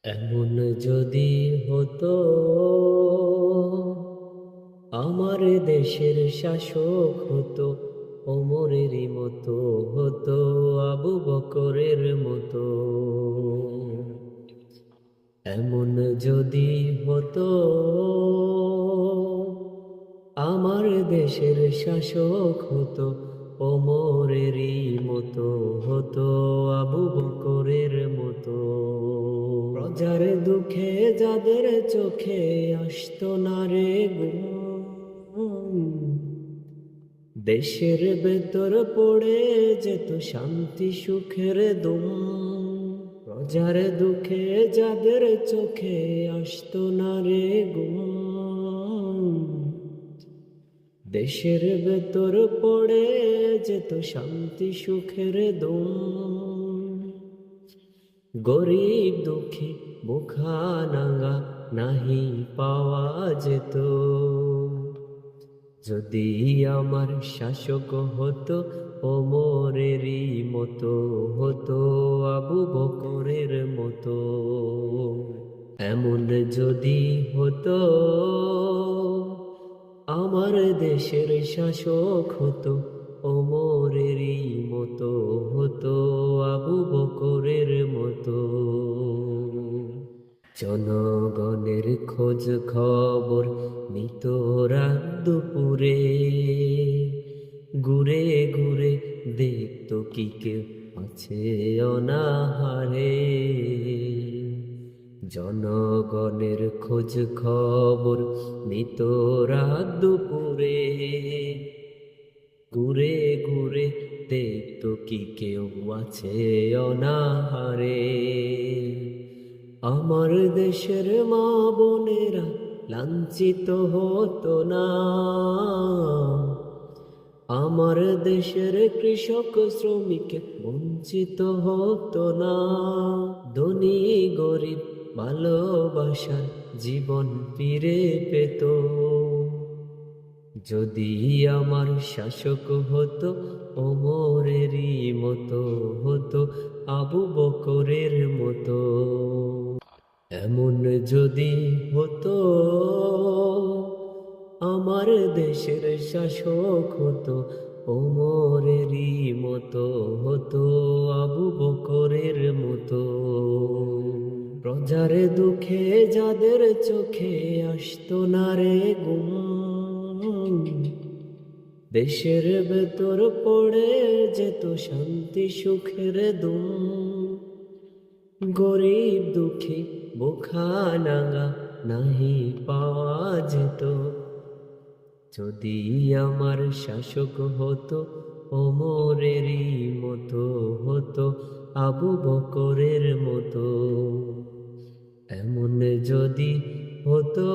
এমন যদি হতো আমার দেশের শাসক হতো, ওমরেরই মতো হতো, আবু বকরের মতো। এমন যদি হতো আমার দেশের শাসক হতো, ওমরেরই মতো হতো, আবু বকরের মতো। প্রজার দুঃখে যাদের চোখে আসতো না রে ঘুম, দেশের ভেতর পড়ে যেত শান্তি সুখের দুম। প্রজার দুঃখে যাদের চোখে আসতো না রে ঘুম, দেশের ভেতর পড়ে যেত শান্তি সুখের দুম। গরিব দুঃখী মুখানাঙ্গা নাহি পাওয়া যেত, যদি আমার শাসক হতো, ওমরেরই মতো হতো, আবু বকরের মতো। এমন যদি হতো আমার দেশের শাসক হতো, ওমরেরই মতো হতো, আবু বকরের মতো। জনগণের খোঁজ খবর নিত রাত দুপুরে, ঘুরে ঘুরে দেখতো কি কেউ আছে অনাহারে। জনগণের খোঁজ খবর নিত রাত দুপুরে, ঘুরে ঘুরে দেখতো কি কেউ আছে অনাহারে। আমার দেশের মা বোনেরা লাঞ্ছিত হতো না, আমার দেশের কৃষক শ্রমিক বঞ্চিত হতো না। ধনী গরিব ভালোবাসার জীবন ফিরে পেত, যদি আমার শাসক হতো, ওমরেরই মতো হতো, আবু বকরের মতো। এমন যদি হতো আমার দেশের শাসক হতো, ওমরেরই মতো হতো, আবু বকরের মতো। প্রজার দুঃখে যাদের চোখে আসতো না রে ঘুম, দেশের ভেতর পড়ে যেত শান্তি সুখের দুম। গরিব দুঃখী বোখানাঙ্গা নাহি পাওয়া যেত, যদি আমার শাসক হতো, ওমরেরই মতো হতো, আবু বকরের মতো। এমন যদি হতো